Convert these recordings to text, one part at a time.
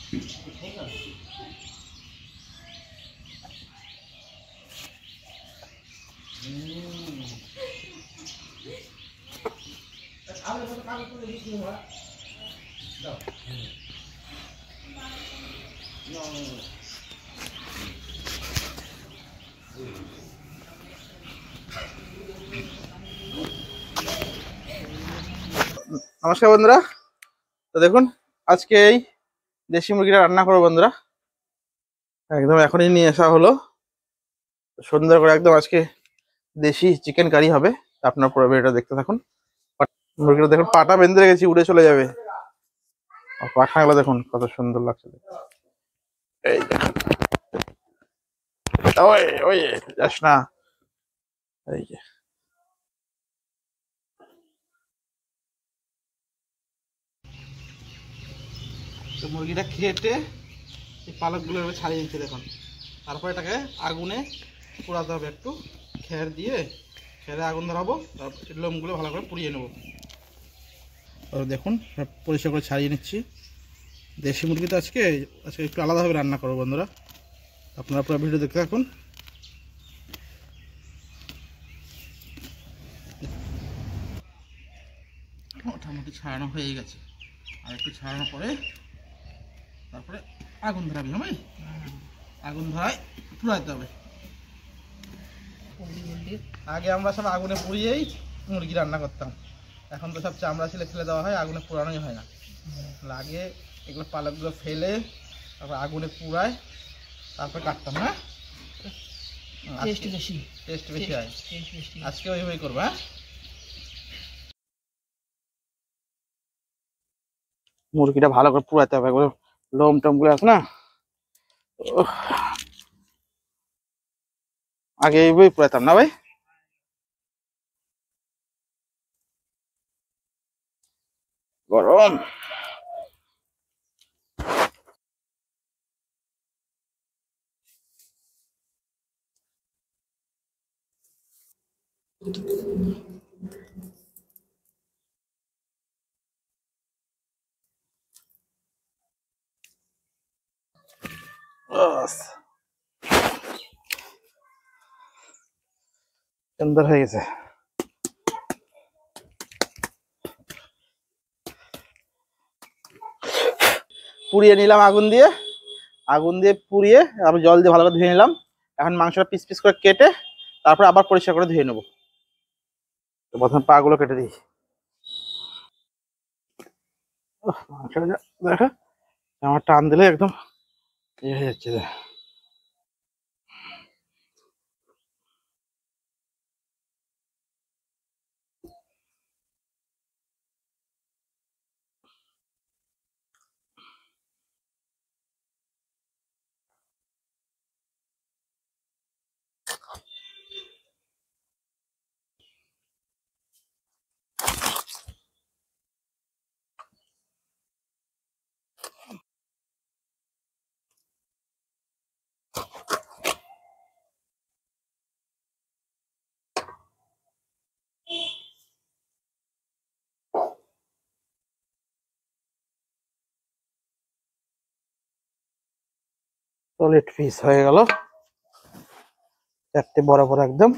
নমস্কার বন্ধুরা, তো দেখুন আজকে এই দেশি মুরগিটা রান্না করবো বন্ধুরা। একদম এখনই নিয়ে আসা হলো, সুন্দর করে একদম আজকে দেশি চিকেন কারি হবে। আপনার পুরো ভিডিওটা দেখতে থাকুন। মুরগিটা দেখুন, পাটা বেঁধে রেখেছি, উড়ে চলে যাবে। পাখাগুলো দেখুন কত সুন্দর লাগছে। এই দেখুন, ওই ওই যাস না। এই যে তো মুরগিটা কেটে এই পালকগুলো ছাড়িয়ে নিচ্ছে দেখুন। তারপরে এটাকে আগুনে পোড়াতে হবে, একটু খের দিয়ে খেরে আগুন ধরাবো, তারপর লোমগুলো ভালো করে পুড়িয়ে নেবো। দেখুন পরিষ্কার করে ছাড়িয়ে নিচ্ছি। দেশি মুরগি তো আজকে একটু আলাদাভাবে রান্না করবো বন্ধুরা, আপনারা পুরো ভিডিও দেখতে থাকুন। মোটামুটি ছাড়ানো হয়ে গেছে, আর একটু ছাড়ানোর পরে তারপরে আগুন ধরাবি। হবে আগুন ধরায় পুড়াইতে হবে। আগে আমরা সব আগুনে পুড়িয়েই মুরগি রান্না করতাম, এখন তো সব চামড়া ছিলে ফেলে দেওয়া হয়, আগুনে পুরানোই হয় না। আগে এগুলো পালকগুলো ফেলে তারপর আগুনে পুড়ায় তারপর কাটতাম। হ্যাঁ, টেস্ট বেশি হয়। আজকে ওইভাবেই করবো। হ্যাঁ, মুরগিটা ভালো করে পুড়াতে হবে, লোম টোম গুলো আছে না, আগে এইভাবেই পুড়াতাম না ভাই। গরম সুন্দর হয়ে গেছে। পুড়িয়ে নিলাম আগুন দিয়ে পুড়িয়ে আবার জল দিয়ে ভালো করে ধুয়ে নিলাম। এখন মাংসটা পিস পিস করে কেটে তারপর আবার পরিষ্কার করে ধুয়ে নেবো। তো প্রথমে পা গুলো কেটে দিই। মাংসটা দেখা আমার টান দিলে একদম ইয়ে হয়ে যাচ্ছে। সলিড পিস হয়ে গেল, চারটে বড় বড় একদম।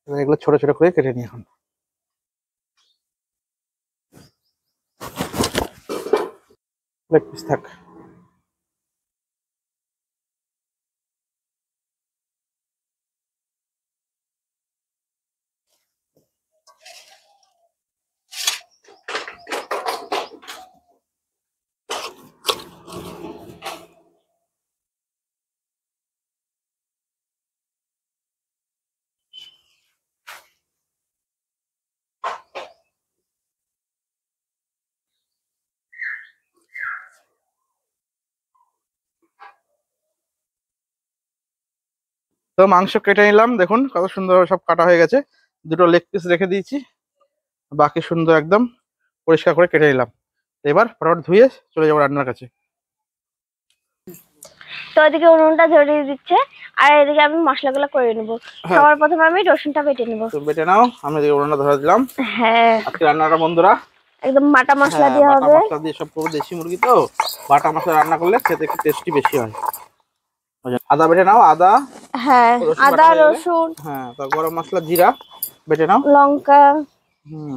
এগুলো ছোট ছোট করে কেটে নিই। এখন লেগ পিস থাক। তো মাংস কেটে নিলাম, দেখুন কত সুন্দর সব কাটা হয়ে গেছে। দুটো লেগ পিস রেখে দিয়েছি, বাকি সুন্দর একদম পরিষ্কার করে কেটে নিলাম। এবার ফটাফট ধুয়ে চলে যাবো রান্নার কাছে। তো এদিকে উনুনটা ধরিয়ে দিচ্ছে, আর এদিকে আমি মশলাগুলো করে নেবো। সবার প্রথমে আমি রসুনটা বেটে নেবো। তো বেটে নাও, আমি এদিকে উনুনটা ধরে দিলাম। হ্যাঁ, আজকে রান্নাটা বন্ধুরা একদম বাটা মশলা হ্যাঁ, দিয়ে বাটা হবে। মশলা দিয়ে সব করবো, দেশি মুরগি তো বাটা মশলা রান্না করলে খেতে একটু টেস্টি বেশি হয়। আদা বেটে নাও, আদা হ্যাঁ, রসুন বাটা আদা হয়ে গেলে, রসুন হ্যাঁ, তো গরম মশলা জিরা বেটে নাও। লঙ্কা। হুম,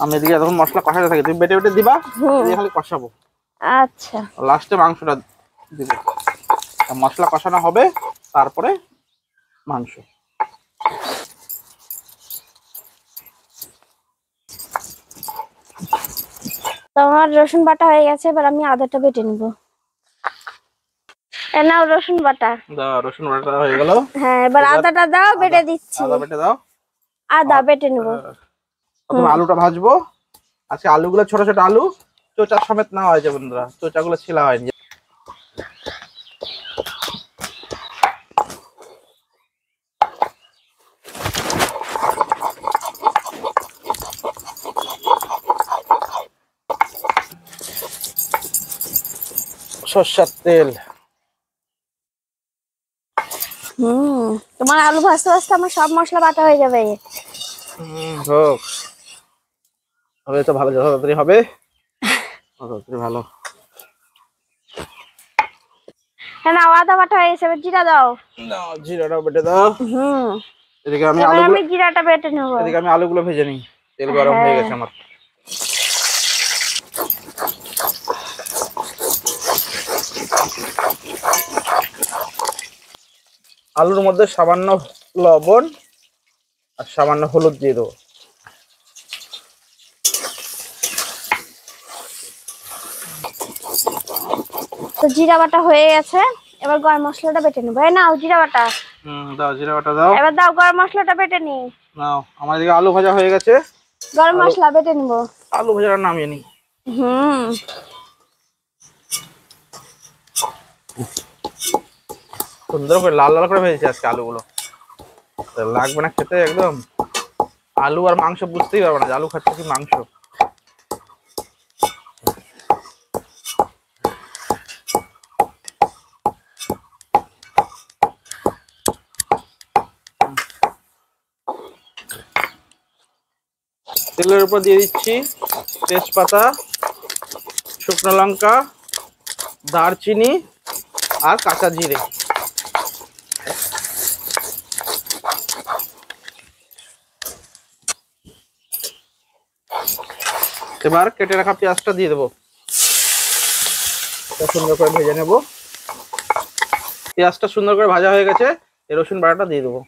আমি এদিকে যখন মশলা কষাতে থাকি তুমি বেটে বেটে দিবা, হুম, এদিকে খালি কষাবো, আচ্ছা। লাস্টে মাংসটা দিব। মশলা কষানো হবে, তারপরে মাংস। তো আমার রসুন বাটা হয়ে গেছে, এবার আমি আদাটা বেটে নিব। এ নাও রসুন বাটা। দাও, রসুন বাটা হয়ে গেল। হ্যাঁ, এবার এবার আদাটা দাও, বেটে দিচ্ছি। আদা বেটে দাও। আদা বেটে নিব। প্রথমে আলুটা ভাজবো। আজকে আলুগুলো ছোট ছোট আলু, চোচা সমেত নেওয়া হয়েছে বন্ধুরা, চোচাগুলো ছিলা হয়নি। সর্ষের তেল। তোমার আলু ভাজতে ভাজতে আমার সব মশলা বাটা হয়ে যাবে। হোক, হবে তো ভালো, যত তাড়াতাড়ি হবে তত তাড়াতাড়ি ভালো। হ্যাঁ, নাও আদা বাটা হয়ে গেছে, এবার জিরা দাও। দাও, জিরাটাও বেটে দাও। এদিকে আমি এবার আলুগুলো, আমি জিরাটা বেটে নেব। এদিকে আমি আলুগুলো ভেজে নিই। তেল গরম হয়ে গেছে আমার। আলুর মধ্যে সামান্য লবণ আর সামান্য হলুদ দিয়ে দেবো। তো জিরা বাটা হয়ে গেছে, এবার গরম মশলাটা বেটে নেবো। এই নাও জিরা বাটা। দাও, জিরা বাটা দাও। এবার দাও গরম মশলাটা বেটে নি। নাও, আমার এদিকে আলু ভাজা হয়ে গেছে। গরম মশলা বেটে নিব। আলু ভাজাটা নামিয়ে নিই। হুম, সুন্দর করে লাল লাল করে ভেজেছি আজকে আলুগুলো, লাগবে না খেতে একদম। আলু আর মাংস বুঝতেই পারবে না যে আলু খাচ্ছে কি মাংস। তেলের উপর দিয়ে দিচ্ছি তেজপাতা, শুকনো লঙ্কা, দারচিনি আর কাঁচা জিরে। এবার কেটে রাখা পেঁয়াজটা দিয়ে দেবো, সুন্দর করে ভেজে নেব। পেঁয়াজটা সুন্দর করে ভাজা হয়ে গেছে, এই রসুন বাটাটা দিয়ে দেবো।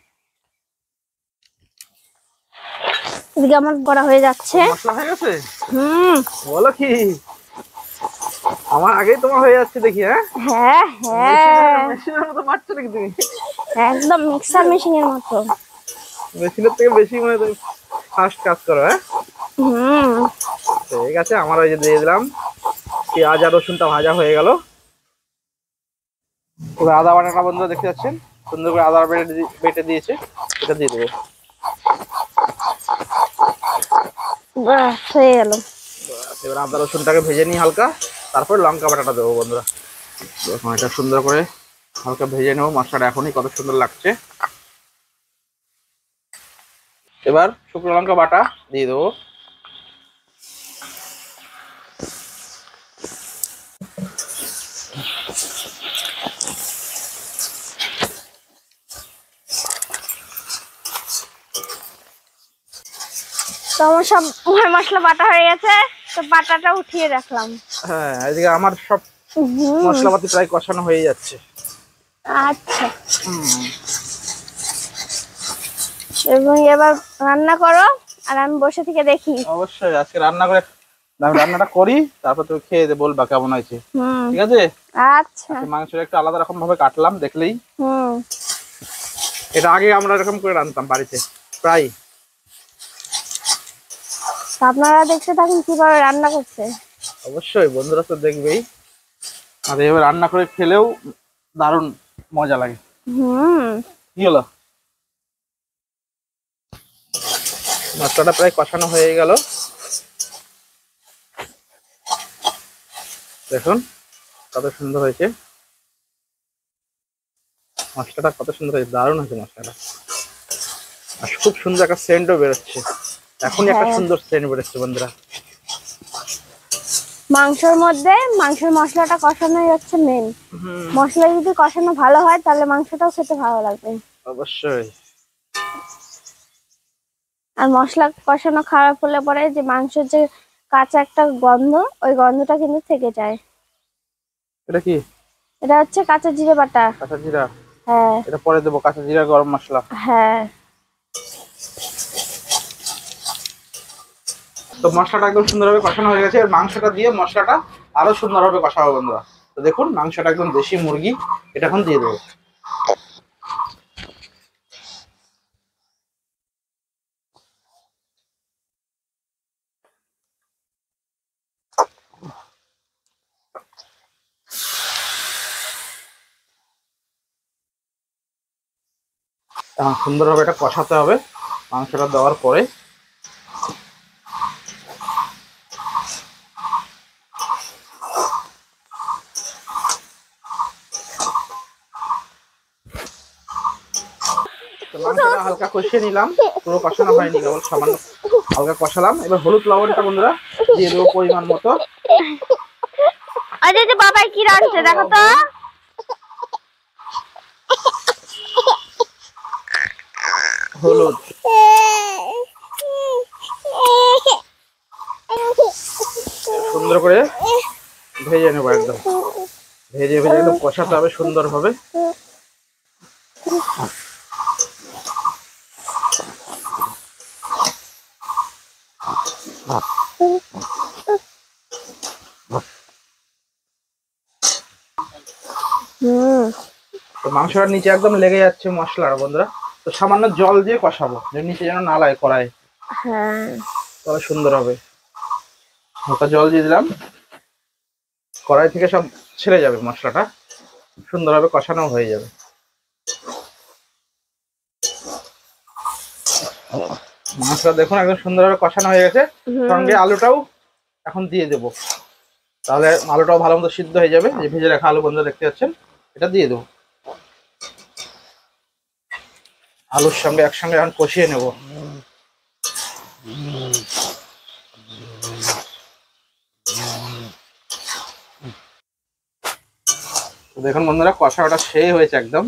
এদিকে আমার বড়া হয়ে যাচ্ছে। মশলা হয়ে গেছে? হুম, বলো কি, আমার আগেই তোমার হয়ে যাচ্ছে দেখি। হ্যাঁ হ্যাঁ হ্যাঁ, মেশিনের মতো মারছো নাকি তুমি? একদম মিক্সার মেশিনের মতো। মেশিনের থেকে বেশি মানে তুমি ফাস্ট কাজ করো। হ্যাঁ, হুম, ঠিক আছে, আমার ওই যে দিয়ে দিলাম। পেঁয়াজ আর রসুনটা ভাজা হয়ে গেল। তবে আদা বাটাটা বন্ধুরা দেখতে পাচ্ছেন, সুন্দর করে আদা বেটে দিয়েছে, এটা দিয়ে দেবো। বাহ, হয়ে গেল। এবার আদা রসুনটাকে ভেজে নিই হালকা, তারপর লঙ্কা বাটাটা দেবো বন্ধুরা। দেখুন, এটা সুন্দর করে হালকা ভেজে নেবো। মশলাটা এখনই কত সুন্দর লাগছে। এবার শুকনো লঙ্কা বাটা দিয়ে দেবো। তো আমার সব মশলা বাটা হয়ে গেছে, তো বাটাটা উঠিয়ে রাখলাম। হ্যাঁ, এদিকে আমার সব মশলাপাতি প্রায় কষানো হয়ে যাচ্ছে। আচ্ছা, এবং এবার রান্না করো আর আমি বসে থেকে দেখি। অবশ্যই আজকে রান্না করে, আমি রান্নাটা করি, তারপর তুমি খেয়ে বলবা কেমন হয়েছে। ঠিক আছে? আচ্ছা। মাংসটা একটু আলাদা রকম ভাবে কাটলাম, দেখলেই। এটা আগে আমরা এরকম করে রান্নতাম বাড়িতে প্রায়। আপনারা দেখতে থাকুন কিভাবে রান্না করছে। অবশ্যই বন্ধুরা তো দেখবেই, আর এভাবে রান্না করে খেলেও দারুণ মজা লাগে। কি হলো, মশলাটা প্রায় কষানো হয়ে গেল। দেখুন কত সুন্দর হয়েছে মশলাটা, কত সুন্দর হয়েছে, দারুণ হয়েছে মশলাটা। আর খুব সুন্দর একটা সেন্টও বেরোচ্ছে, এখনই একটা সুন্দর সেন্ট বেরোচ্ছে বন্ধুরা। মাংসের মধ্যে মাংসের মশলাটা কষানোই হচ্ছে মেন। মশলা যদি কষানো ভালো হয় তাহলে মাংসটাও খেতে ভালো লাগবে। অবশ্যই। আর মশলা কষানো খারাপ হলে পরে যে মাংসের যে কাঁচা একটা গন্ধ, ওই গন্ধটা কিন্তু থেকে যায়। এটা কি? এটা হচ্ছে কাঁচা জিরে বাটা। কাঁচা জিরা? হ্যাঁ এটা পরে দেবো, কাঁচা জিরা গরম মশলা। হ্যাঁ। তো মশলাটা একদম সুন্দরভাবে কষানো হয়ে গেছে, আর মাংসটা দিয়ে মশলাটা আরো সুন্দরভাবে কষাবো বন্ধুরা। তো দেখুন মাংসটা একদম দেশি মুরগি, এটা এখন দিয়ে দেবো। সুন্দরভাবে এটা কষাতে হবে মাংসটা দেওয়ার পরে। মাংসটা হালকা কষিয়ে নিলাম, পুরো কষানো হয়নি, কেবল সামান্য হালকা কষালাম। এবার হলুদ লবণটা বন্ধুরা দিয়ে দেবো পরিমাণ মতো। আরে যে বাবাই কি রাখছে দেখো তো। হলুদ সুন্দর করে ভেজে নেবো, একদম ভেজে ভেজে একদম কষাতে হবে সুন্দরভাবে। তো মাংসটার নিচে একদম লেগে যাচ্ছে মশলার বন্ধুরা, তো সামান্য জল দিয়ে কষাবো, যে নিচে যেন না লাগে কড়াই, হ্যাঁ তাহলে সুন্দর হবে। হালকা জল দিয়ে দিলাম, কড়াই থেকে সব ছেড়ে যাবে, মশলাটা সুন্দরভাবে কষানো হয়ে যাবে। মাংসটা দেখুন একদম সুন্দরভাবে কষানো হয়ে গেছে, সঙ্গে আলুটাও এখন দিয়ে দেবো, তাহলে আলুটাও ভালো মতো সিদ্ধ হয়ে যাবে। যে ভেজে রাখা আলু বন্ধুরা দেখতে পাচ্ছেন, এটা দিয়ে দেবো। আলুর সঙ্গে একসঙ্গে এখন কষিয়ে নেব। দেখুন বন্ধুরা কষাটা সেই হয়েছে একদম,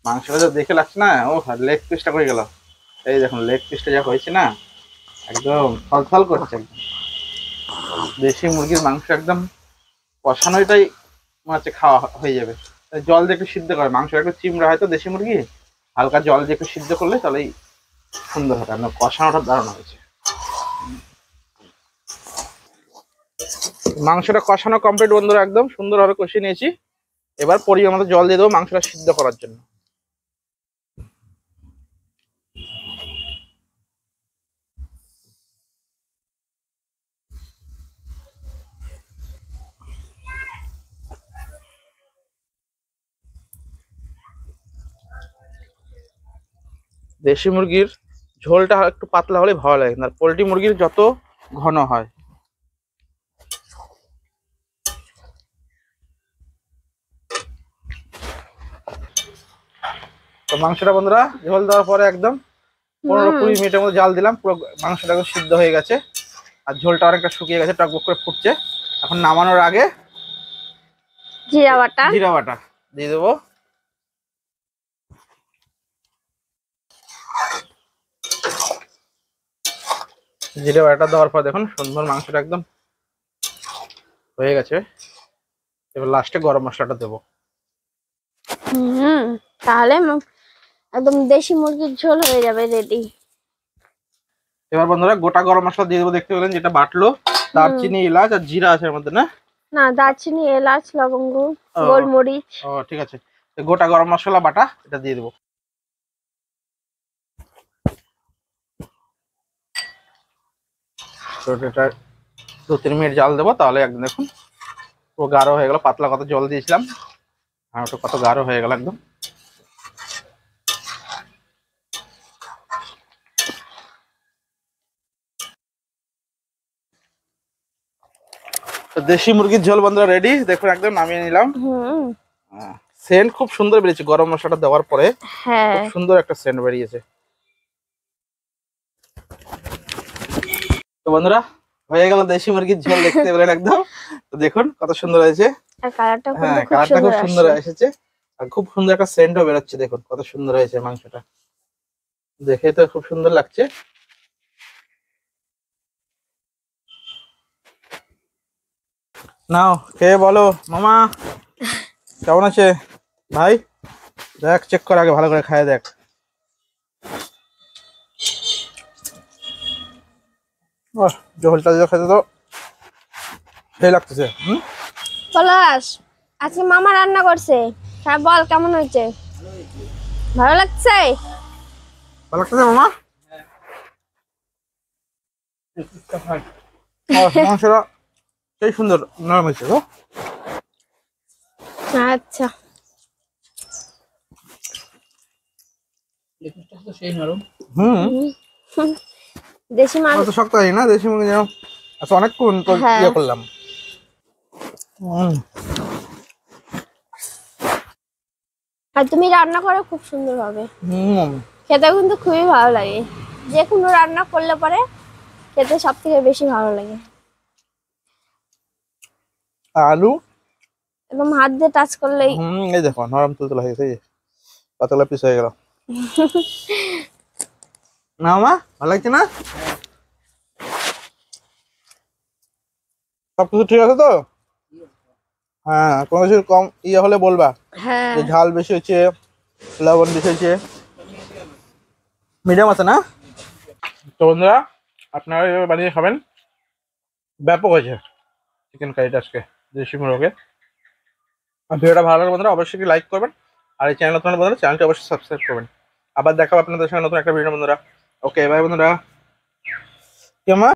মাংসটা যা দেখে লাগছে না, ও লেগ পিসটা হয়ে গেল। এই দেখুন লেগ পিসটা যা হয়েছে না, একদম থলথল করছে একদম। দেশি মুরগির মাংস একদম কষানোটাই মনে হচ্ছে খাওয়া হয়ে যাবে। জল দিয়ে একটু সিদ্ধ করে, মাংস একটু চিমড়া হয়তো দেশি মুরগি, হালকা জল দিয়ে একটু সিদ্ধ করলে তাহলেই সুন্দর হবে। আপনার কষানোটা দারুণ হয়েছে। মাংসটা কষানো কমপ্লিট বন্ধুরা, একদম সুন্দরভাবে কষিয়ে নিয়েছি। এবার পরিমাণ মতো জল দিয়ে দেবো মাংসটা সিদ্ধ করার জন্য। দেশি মুরগির ঝোলটা একটু পাতলা হলে ভালো লাগে, আর পোলট্রি মুরগির যত ঘন হয়। তো মাংসটা বন্ধুরা ঝোল দেওয়ার পরে একদম 15-20 মিনিটের মতো জাল দিলাম, পুরো মাংসটা একদম সিদ্ধ হয়ে গেছে, আর ঝোলটা অনেকটা শুকিয়ে গেছে, টকবক করে ফুটছে। এখন নামানোর আগে জিরা বাটা দিয়ে দেবো। জিরে বাটাটা দেওয়ার পর দেখুন সুন্দর মাংসটা একদম হয়ে গেছে। এবার লাস্টে গরম মশলাটা দেবো। তাহলে একদম দেশি মুরগির ঝোল হয়ে যাবে রেডি। এবার বন্ধুরা গোটা গরম মশলা দিয়ে দেবো, দেখতে পেলেন যেটা বাটলো, দারচিনি এলাচ আর জিরা আছে এর মধ্যে না? না, দারচিনি এলাচ লবঙ্গ গোলমরিচ। ও ঠিক আছে, গোটা গরম মশলা বাটা এটা দিয়ে দেবো। তো এটা 2-3 মিনিট জাল দেবো, তাহলে একদম দেখুন পুরো গাঢ় হয়ে গেল। পাতলা কত জল দিয়েছিলাম, আর ওটা কত গাঢ় হয়ে গেল একদম। তো দেশি মুরগির ঝোল বন্ধুরা রেডি, দেখুন একদম নামিয়ে নিলাম। সেন্ট খুব সুন্দর বেরিয়েছে গরম মশলাটা দেওয়ার পরে, খুব সুন্দর একটা সেন্ট বেরিয়েছে। তো বন্ধুরা হয়ে গেল দেশি মুরগির ঝোল, দেখতে পেলেন একদম তো দেখুন কত সুন্দর হয়েছে। আর কালারটা কিন্তু হ্যাঁ, খুব কালারটা খুব সুন্দর সুন্দর আসছে। এসেছে। আর খুব সুন্দর একটা সেন্টও বেরোচ্ছে, দেখুন কত সুন্দর হয়েছে মাংসটা। দেখে তো খুব সুন্দর লাগছে। নাও খেয়ে বলো মামা কেমন আছে ভাই। দেখ চেক কর আগে, ভালো করে খায় দেখ। ঝোলটা যে খেতে তো সেই লাগতেছে। পলাশ, আজকে মামা রান্না করছে, হ্যাঁ বল কেমন হয়েছে? ভালো লাগছে? ভালো লাগতেছে মামা। মাংসটা সেই সুন্দর নরম হয়েছে তো। আচ্ছা। সেই নরম। হুম, হুম, দেশি মাংস। অত শক্ত হয় না দেশি মুরগি যেন। আচ্ছা অনেকক্ষণ তো হ্যাঁ। ইয়ে করলাম। আর তুমি রান্না করো খুব সুন্দর হবে, হুম, খেতে কিন্তু খুবই ভালো লাগে। যে কোনো রান্না করলে পরে খেতে সব থেকে বেশি ভালো লাগে। আলু। একদম হাত দিয়ে টাচ করলেই। এই দেখো নরম তুলতুলা হয়ে গেছে, এই যে পাতলা পিস হয়ে গেল। না মামা ভালো লাগছে না? সবকিছু ঠিক আছে তো? হ্যাঁ, কোনো কিছু কম ইয়ে হলে বলবা, হ্যাঁ। যে ঝাল বেশি হয়েছে, লবণ বেশি হয়েছে। মিডিয়াম আছে না? তো বন্ধুরা আপনারা এভাবে বানিয়ে খাবেন, ব্যাপক হয়েছে চিকেন কারিটা আজকে দেশি মুরগে। আর ভিডিওটা ভালো লাগে বন্ধুরা অবশ্যই লাইক করবেন, আর এই চ্যানেল আপনারা বন্ধুরা চ্যানেলটি অবশ্যই সাবস্ক্রাইব করবেন। আবার দেখাবো আপনাদের সঙ্গে নতুন একটা ভিডিও বন্ধুরা। ওকে বাই বন্ধুরা। কেমন